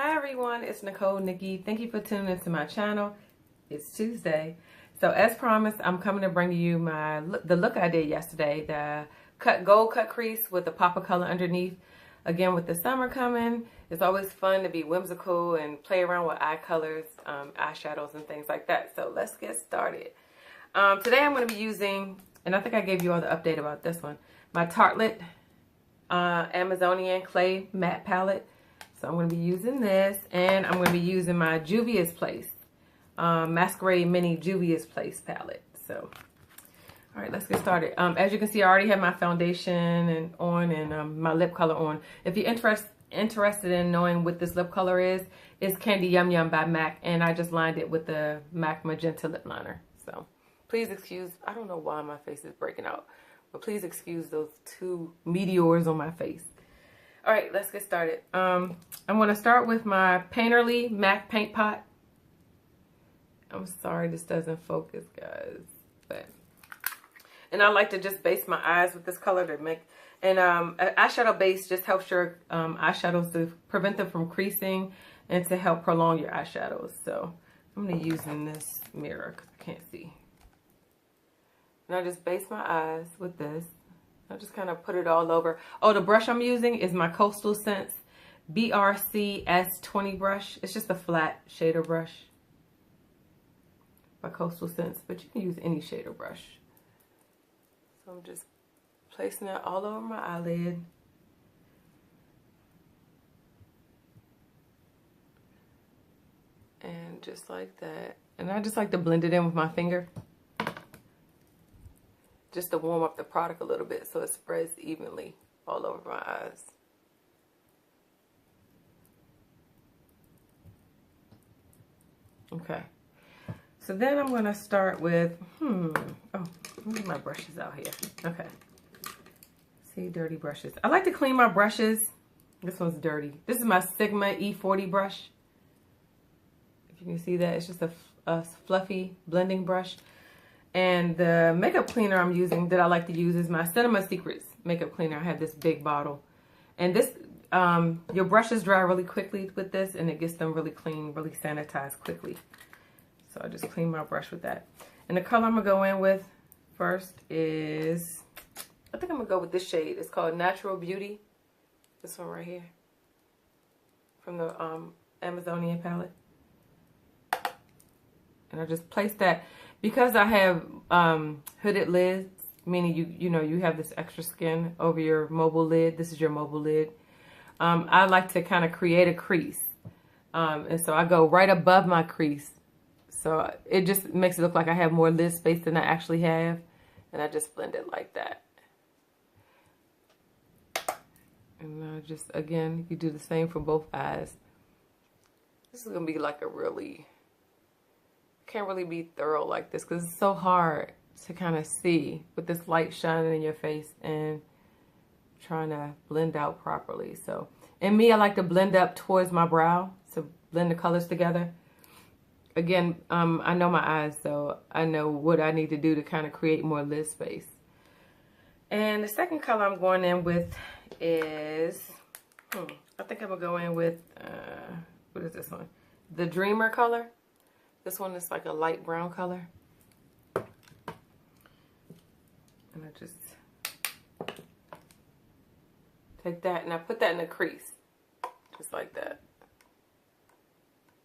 Hi everyone, it's Nikki. Thank you for tuning into my channel. It's Tuesday. So as promised, I'm coming to bring you the look I did yesterday, the gold cut crease with the pop of color underneath. Again, with the summer coming, it's always fun to be whimsical and play around with eye colors, eyeshadows and things like that. So let's get started. Today I'm going to be using, and I think I gave you all the update about this one, my Tartelette Amazonian Clay Matte Palette. So I'm going to be using this, and I'm going to be using my Juvia's Place Masquerade Mini Juvia's Place palette. So, all right, let's get started. As you can see, I already have my foundation and my lip color on. If you're interested in knowing what this lip color is, it's Candy Yum Yum by MAC, and I just lined it with the MAC Magenta lip liner. So please excuse, I don't know why my face is breaking out, but please excuse those two meteors on my face. All right, let's get started. I'm going to start with my Painterly MAC Paint Pot. I'm sorry this doesn't focus, guys. And I like to just base my eyes with this color to make... And an eyeshadow base just helps your eyeshadows to prevent them from creasing and to help prolong your eyeshadows. So I'm going to use in this mirror because I can't see. And I just base my eyes with this. I just kind of put it all over. Oh, the brush I'm using is my Coastal Scents BRC S20 brush. It's just a flat shader brush by Coastal Scents, but you can use any shader brush. So I'm just placing it all over my eyelid. And just like that. And I just like to blend it in with my finger, just to warm up the product a little bit so it spreads evenly all over my eyes. Okay. So then I'm going to start with, oh, let me get my brushes out here. Okay. See, dirty brushes. I like to clean my brushes. This one's dirty. This is my Sigma E40 brush. If you can see that, it's just a fluffy blending brush. And the makeup cleaner I'm using that I like to use is my Cinema Secrets makeup cleaner. I have this big bottle. And this, your brushes dry really quickly with this, and it gets them really clean, really sanitized quickly. So I just clean my brush with that. And the color I'm going to go in with first is, I think I'm going to go with this shade. It's called Natural Beauty. This one right here. From the Amazonian palette. And I just place that. Because I have hooded lids, meaning you have this extra skin over your mobile lid. This is your mobile lid. I like to kind of create a crease. And so I go right above my crease. So it just makes it look like I have more lid space than I actually have. And I just blend it like that. And I just, again, you do the same for both eyes. This is going to be like a really... Can't really be thorough like this because it's so hard to kind of see with this light shining in your face and trying to blend out properly. So, and me, I like to blend up towards my brow to blend the colors together. Again, I know my eyes, so I know what I need to do to kind of create more lid space. And the second color I'm going in with is, I think I'm gonna go in with, what is this one? The Dreamer color. This one is like a light brown color. And I just take that and I put that in the crease. Just like that.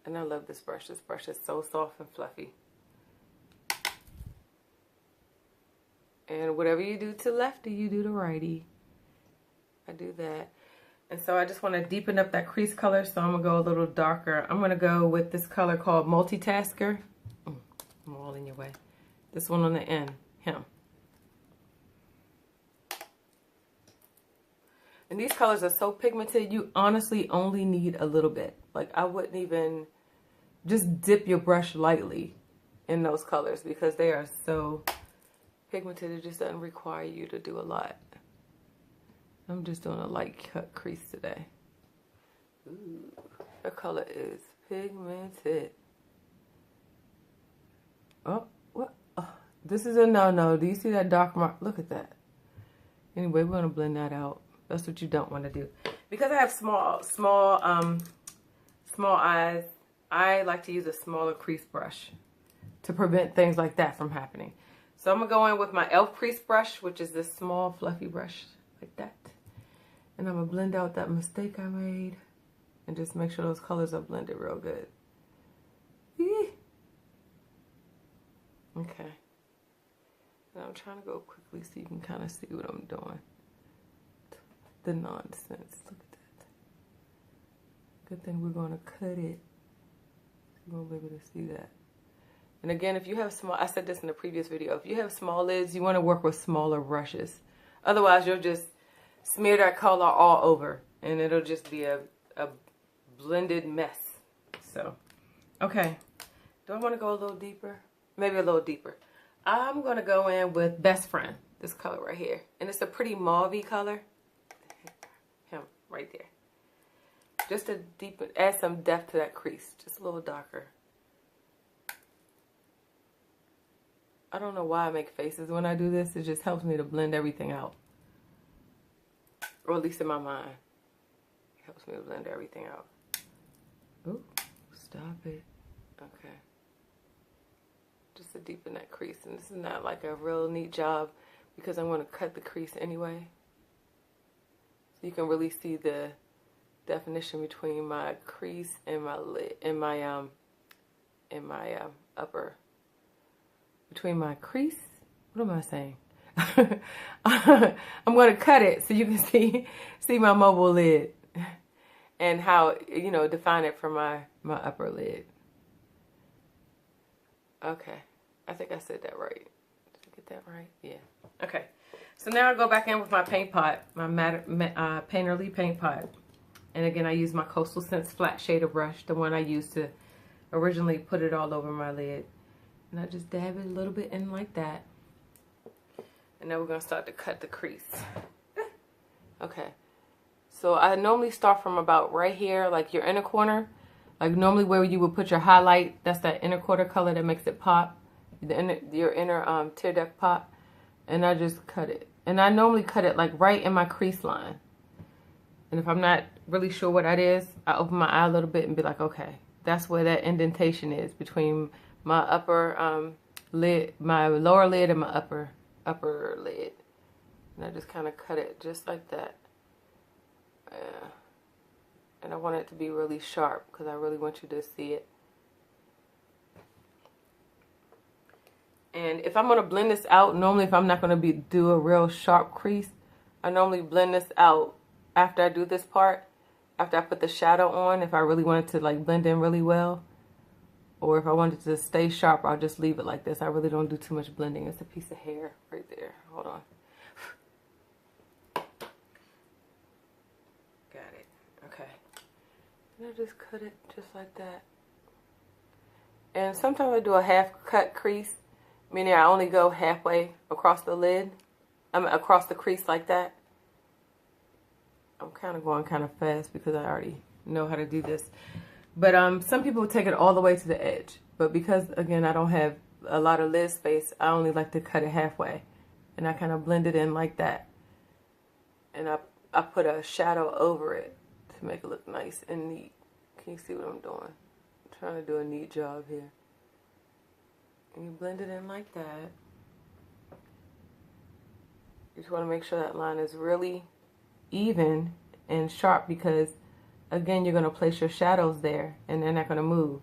And I love this brush. This brush is so soft and fluffy. And whatever you do to lefty, you do to righty. I do that. And so I just want to deepen up that crease color, so I'm going to go a little darker. I'm going to go with this color called Multitasker. I'm all in your way. This one on the end, him. And these colors are so pigmented, you honestly only need a little bit. Like, I wouldn't even just dip your brush lightly in those colors because they are so pigmented. It just doesn't require you to do a lot. I'm just doing a light cut crease today. Ooh, the color is pigmented. Oh, what? Oh, this is a no-no. Do you see that dark mark? Look at that. Anyway, we're going to blend that out. That's what you don't want to do. Because I have small small eyes, I like to use a smaller crease brush to prevent things like that from happening. So I'm going to go in with my e.l.f. crease brush, which is this small fluffy brush like that. And I'm going to blend out that mistake I made and just make sure those colors are blended real good. Eee. Okay. And I'm trying to go quickly so you can kind of see what I'm doing. The nonsense. Look at that. Good thing we're going to cut it. You won't be able to see that. And again, if you have small, I said this in the previous video, if you have small lids, you want to work with smaller brushes. Otherwise, you'll just smear that color all over and it'll just be a blended mess. So, okay. Do I want to go a little deeper? Maybe a little deeper. I'm going to go in with Best Friend, this color right here. And it's a pretty mauve-y color. Him, right there. Just to deepen, add some depth to that crease. Just a little darker. I don't know why I make faces when I do this. It just helps me to blend everything out. Or at least in my mind. It helps me to blend everything out. Ooh, stop it. Okay. Just to deepen that crease. And this is not like a real neat job because I'm going to cut the crease anyway. So you can really see the definition between my crease and my lid, and my upper. Between my crease, what am I saying? I'm going to cut it so you can see my mobile lid and how, you know, define it from my upper lid. Okay, I think I said that right. Did I get that right? Yeah. Okay, so now I go back in with my paint pot, my Painterly paint pot. And again, I use my Coastal Scents flat shader brush, the one I used to originally put it all over my lid. And I just dab it a little bit in like that. And now we're going to start to cut the crease. Okay. So I normally start from about right here, like your inner corner. Like normally where you would put your highlight, that's that inner quarter color that makes it pop. Your inner tear duct pop. And I just cut it. And I normally cut it like right in my crease line. And if I'm not really sure what that is, I open my eye a little bit and be like, okay, that's where that indentation is between my upper lid, my lower lid, and my upper lid. And I just kind of cut it just like that. And I want it to be really sharp because I really want you to see it. And if I'm going to blend this out, normally if I'm not going to do a real sharp crease, I normally blend this out after I do this part, after I put the shadow on, if I really want it to like blend in really well. Or if I wanted to stay sharp, I'll just leave it like this. I really don't do too much blending. It's a piece of hair right there. Hold on. Got it. Okay. And I just cut it just like that. And sometimes I do a half cut crease, meaning I only go halfway across the lid. Across the crease like that. I'm kind of going kind of fast because I already know how to do this. But some people take it all the way to the edge. But because, again, I don't have a lot of lid space, I only like to cut it halfway. And I kind of blend it in like that. And I put a shadow over it to make it look nice and neat. Can you see what I'm doing? I'm trying to do a neat job here. And you blend it in like that. You just want to make sure that line is really even and sharp because, again, you're going to place your shadows there and they're not going to move.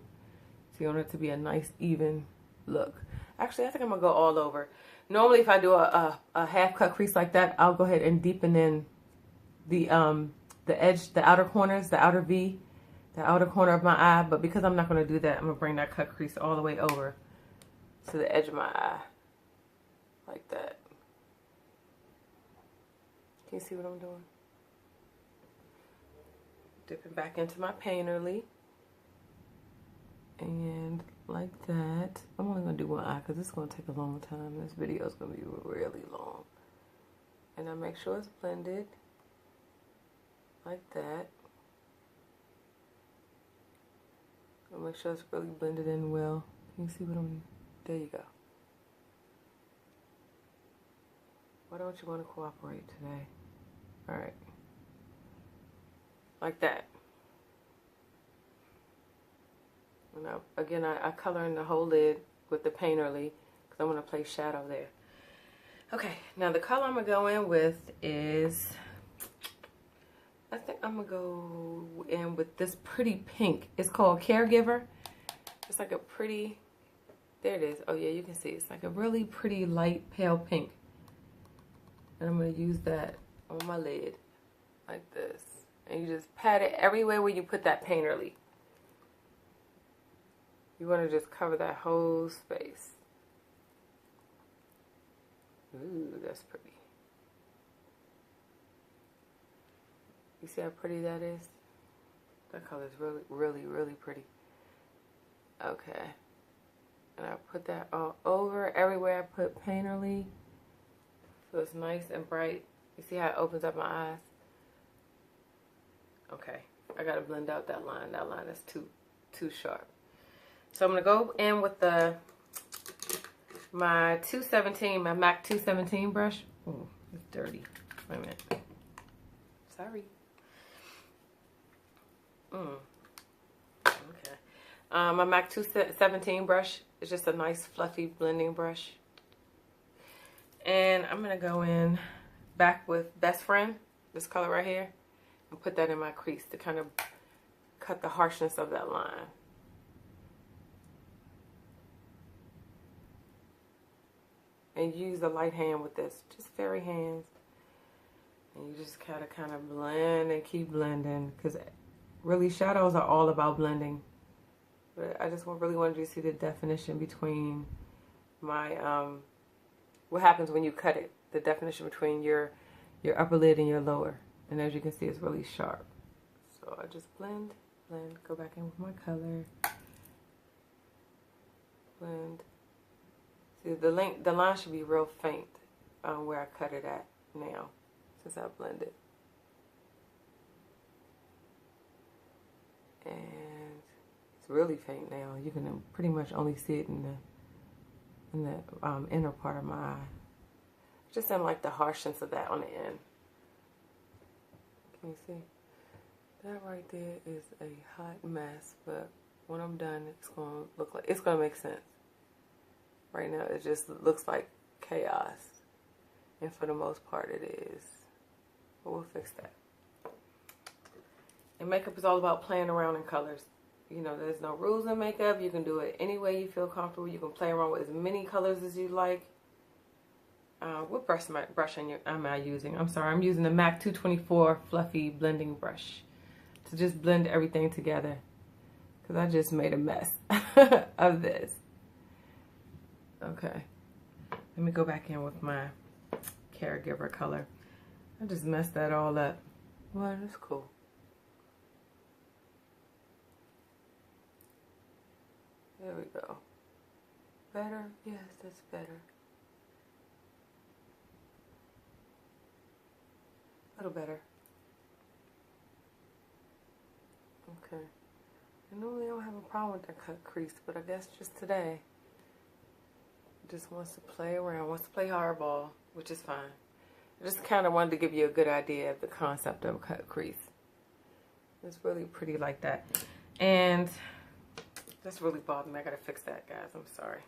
So you want it to be a nice, even look. Actually, I think I'm going to go all over. Normally, if I do a half cut crease like that, I'll go ahead and deepen in the edge, the outer corners, the outer V, the outer corner of my eye. But because I'm not going to do that, I'm going to bring that cut crease all the way over to the edge of my eye. Like that. Can you see what I'm doing? Dipping back into my Painterly. And like that. I'm only going to do one eye because it's going to take a long time. This video is going to be really long. And I make sure it's blended. Like that. I'll make sure it's really blended in well. Can you see what I'm... There you go. Why don't you want to cooperate today? Alright. Like that. And again, I color in the whole lid with the painterly because I want to place shadow there. Okay, now the color I'm going to go in with is, I think I'm going to go in with this pretty pink. It's called Caregiver. It's like a pretty, there it is. Oh yeah, you can see it's like a really pretty light pale pink. And I'm going to use that on my lid like this. And you just pat it everywhere where you put that painterly. You want to just cover that whole space. Ooh, that's pretty. You see how pretty that is? That color is really, really, really pretty. Okay. And I put that all over everywhere I put painterly. So it's nice and bright. You see how it opens up my eyes? Okay. I gotta blend out that line. That line is too sharp. So I'm gonna go in with my 217, my MAC 217 brush. Oh, it's dirty. Wait a minute. Sorry. Okay. My MAC 217 brush is just a nice fluffy blending brush. And I'm gonna go in back with Best Friend, this color right here, and put that in my crease to kind of cut the harshness of that line. And use a light hand with this, just fairy hands. And you just kind of blend and keep blending, because really shadows are all about blending. But I just really wanted you to see the definition between my, what happens when you cut it, the definition between your upper lid and your lower. And as you can see, it's really sharp. So I just blend, go back in with my color, blend. See, the line should be real faint where I cut it at now, since I blended. And it's really faint now. You can pretty much only see it in the inner part of my eye. Just didn't like the harshness of that on the end. Can you see? That right there is a hot mess, but when I'm done, it's gonna look like, it's gonna make sense. Right now, it just looks like chaos. And for the most part, it is. But we'll fix that. And makeup is all about playing around in colors. You know, there's no rules in makeup. You can do it any way you feel comfortable. You can play around with as many colors as you like. What brush am I using? I'm sorry, I'm using the MAC 224 Fluffy Blending Brush to just blend everything together. Because I just made a mess of this. Okay, let me go back in with my Caregiver color. I just messed that all up. Well, that's cool. There we go. Better? Yes, that's better. A little better. Okay. I normally don't have a problem with that cut crease, but I guess just today. Just wants to play around, wants to play hardball, which is fine. I just kind of wanted to give you a good idea of the concept of a cut crease. It's really pretty like that. And that's really bothered me. I gotta fix that, guys. I'm sorry.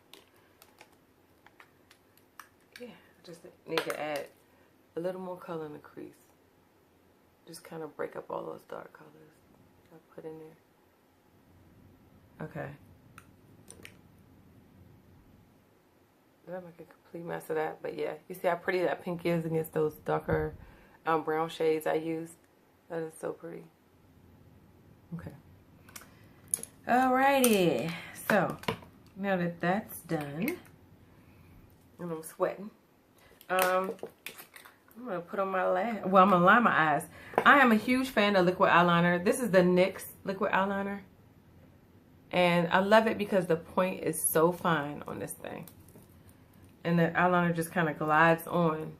Yeah, I just need to add a little more color in the crease. Just kind of break up all those dark colors I put in there. Okay. Did I make a complete mess of that? But yeah, you see how pretty that pink is against those darker brown shades I used? That is so pretty. Okay. Alrighty. So, now that that's done, and I'm sweating, I'm going to put on my I'm going to line my eyes. I am a huge fan of liquid eyeliner. This is the NYX liquid eyeliner. And I love it because the point is so fine on this thing. And the eyeliner just kind of glides on.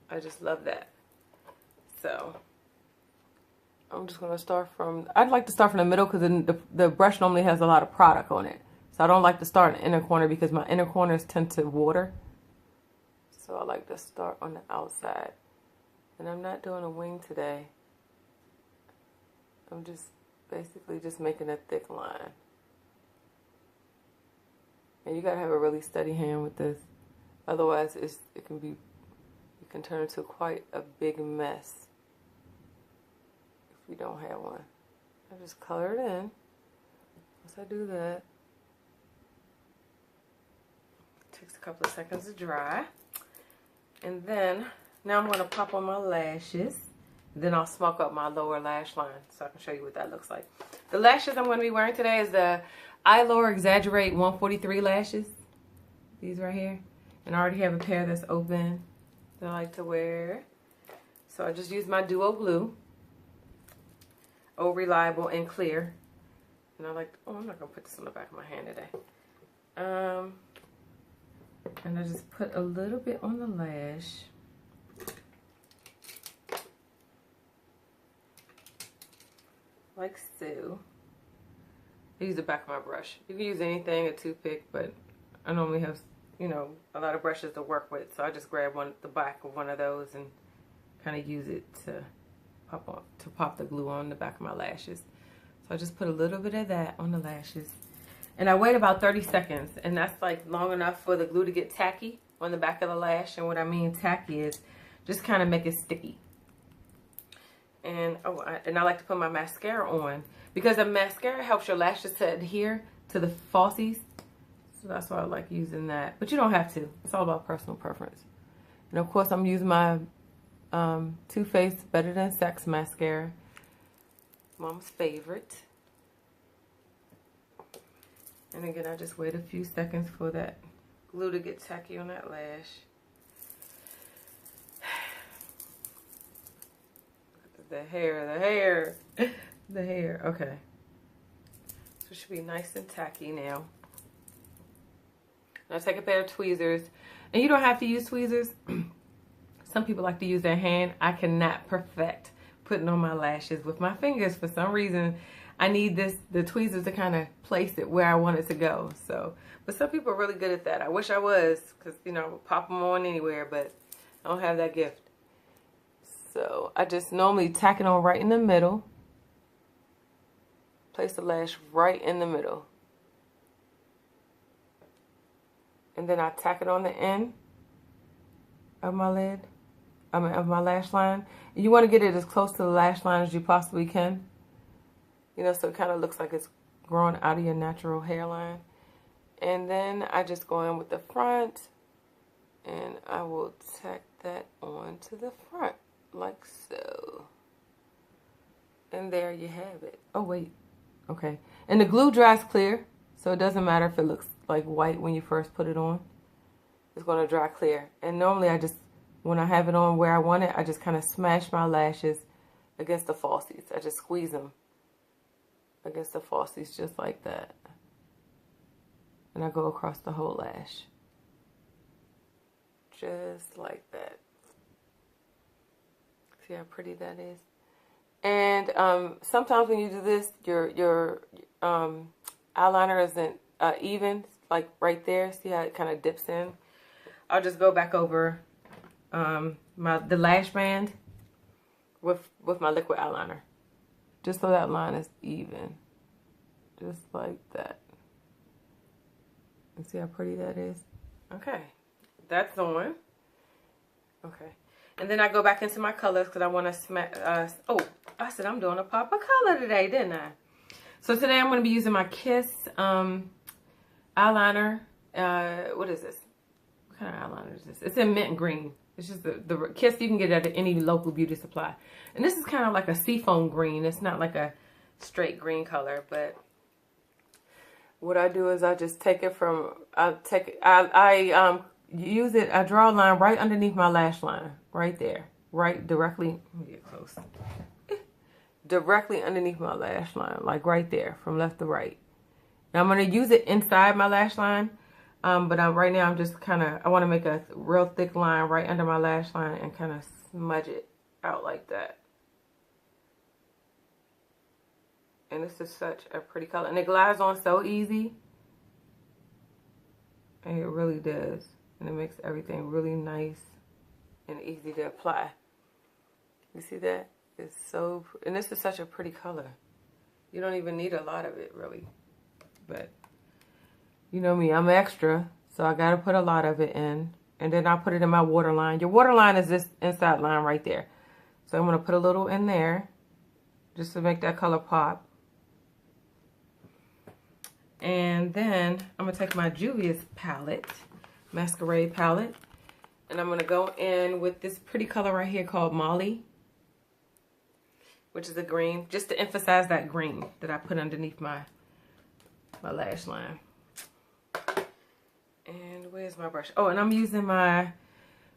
I just love that. So, I'm just going to start from, I'd like to start from the middle because the brush normally has a lot of product on it. So I don't like to start in the inner corner because my inner corners tend to water. So I like to start on the outside. And I'm not doing a wing today. I'm just basically just making a thick line. And you gotta have a really steady hand with this. Otherwise, it can turn into quite a big mess if you don't have one. I just color it in. Once I do that, it takes a couple of seconds to dry. And then, now I'm gonna pop on my lashes. Then I'll smoke up my lower lash line so I can show you what that looks like. The lashes I'm gonna be wearing today is the Eye Lower Exaggerate 143 lashes. These right here. And I already have a pair that's open that I like to wear. So I just use my Duo Glue. Oh, reliable and clear. And I like, oh, I'm not gonna put this on the back of my hand today. And I just put a little bit on the lash. Like so. I use the back of my brush. You can use anything, a toothpick, but I normally have, you know, a lot of brushes to work with. So I just grab the back of one of those and kind of use it to pop the glue on the back of my lashes. So I just put a little bit of that on the lashes. And I wait about 30 seconds. And that's like long enough for the glue to get tacky on the back of the lash. And what I mean tacky is just kind of make it sticky. And I like to put my mascara on because the mascara helps your lashes to adhere to the falsies. So that's why I like using that. But you don't have to. It's all about personal preference. And of course I'm using my Too Faced Better Than Sex mascara. Mom's favorite. And again, I just wait a few seconds for that glue to get tacky on that lash. The hair. Okay. So it should be nice and tacky now. Now take a pair of tweezers. And you don't have to use tweezers. Some people like to use their hand. I cannot perfect putting on my lashes with my fingers. For some reason, I need the tweezers to kind of place it where I want it to go. So, but some people are really good at that. I wish I was, because, you know, I would pop them on anywhere, but I don't have that gift. So I just normally tack it on right in the middle. Place the lash right in the middle. And then I tack it on the end of my lid. Of my lash line. You want to get it as close to the lash line as you possibly can. You know, so it kind of looks like it's growing out of your natural hairline. And then I just go in with the front. And I will tack that on to the front. Like so. And there you have it. Oh, wait. Okay. And the glue dries clear. So it doesn't matter if it looks like white when you first put it on. It's going to dry clear. And normally I just, when I have it on where I want it, I just kind of smash my lashes against the falsies. I just squeeze them against the falsies just like that. And I go across the whole lash. Just like that. See how pretty that is? And sometimes when you do this, your eyeliner isn't even, like right there. See how it kind of dips in? I'll just go back over the lash band with my liquid eyeliner. Just so that line is even. Just like that. And see how pretty that is? Okay. That's on. Okay. And then I go back into my colors because I want to smack. Oh, I said I'm doing a pop of color today, didn't I? So today I'm going to be using my Kiss eyeliner. What is this? What kind of eyeliner is this? It's in mint green. It's just the Kiss. You can get it at any local beauty supply. And this is kind of like a seafoam green. It's not like a straight green color, but what I do is I just take it from. I use it. I draw a line right underneath my lash line, right there, right directly. Let me get close. Directly underneath my lash line, like right there, from left to right. Now I'm gonna use it inside my lash line, but right now I'm just I want to make a real thick line right under my lash line and kind of smudge it out like that. And this is such a pretty color, and it glides on so easy. And it really does. And it makes everything really nice and easy to apply. You see that? It's so, and this is such a pretty color. You don't even need a lot of it, really. But You know me, I'm extra, so I gotta put a lot of it in. And then I'll put it in my waterline. Your waterline is this inside line right there. So I'm gonna put a little in there just to make that color pop. And then I'm gonna take my Juvia's palette, Masquerade palette, and I'm gonna go in with this pretty color right here called Molly, which is a green, just to emphasize that green that I put underneath my lash line. And where's my brush? Oh, and I'm using my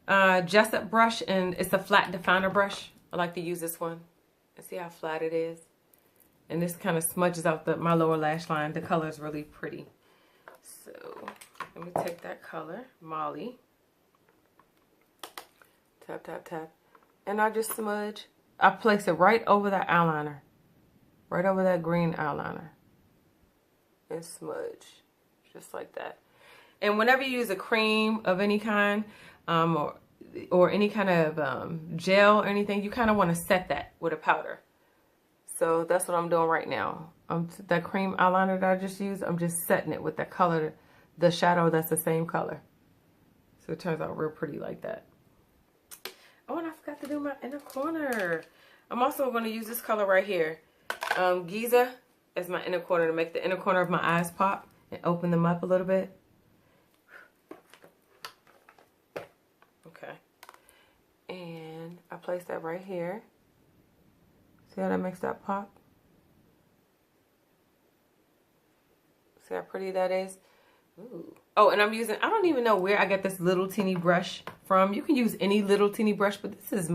Jessup brush, and it's a flat definer brush. I like to use this one. And see how flat it is? And this kind of smudges out my lower lash line. The color is really pretty. So let me take that color, Molly. Tap, tap, tap. And I just smudge. I place it right over that eyeliner. Right over that green eyeliner. And smudge. Just like that. And whenever you use a cream of any kind, or any kind of gel or anything, you kind of want to set that with a powder. So that's what I'm doing right now. That cream eyeliner that I just used, I'm just setting it with that color, the shadow that's the same color. So it turns out real pretty like that. Oh, and I forgot to do my inner corner. I'm also going to use this color right here, Giza, as my inner corner to make the inner corner of my eyes pop and open them up a little bit. Okay. And I place that right here. See how that makes that pop? See how pretty that is? Ooh. Oh, and I'm using, I don't even know where I got this little teeny brush from. You can use any little teeny brush, but this is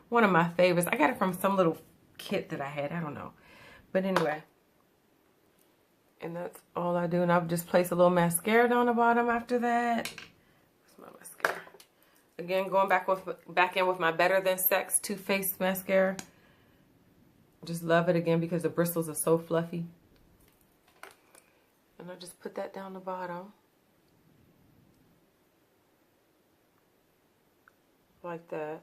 one of my favorites. I got it from some little kit that I had. I don't know. But anyway. And that's all I do. And I'll just place a little mascara down the bottom after that. Where's my mascara? Again, going back in with my Better Than Sex Too Faced mascara. Just love it again because the bristles are so fluffy. And I just put that down the bottom. Like that.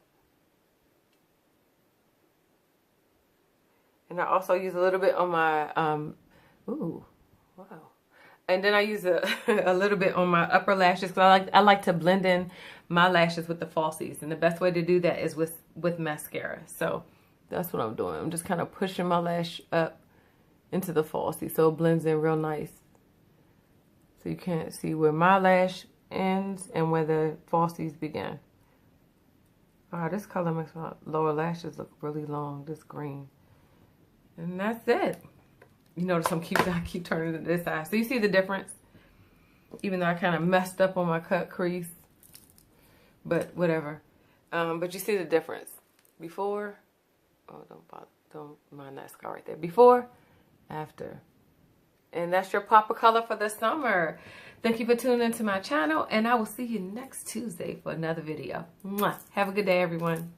And I also use a little bit on my, ooh, wow. And then I use a little bit on my upper lashes because I like to blend in my lashes with the falsies. And the best way to do that is with mascara. So that's what I'm doing. I'm just kind of pushing my lash up into the falsie so it blends in real nice. So you can't see where my lash ends and where the falsies begin. Wow, this color makes my lower lashes look really long, this green. And that's it. You notice I keep turning to this side. So you see the difference? Even though I kind of messed up on my cut crease. But whatever. But you see the difference. Before, oh, don't mind that scar right there. Before, after. And that's your pop of color for the summer. Thank you for tuning into my channel. And I will see you next Tuesday for another video. Mwah. Have a good day, everyone.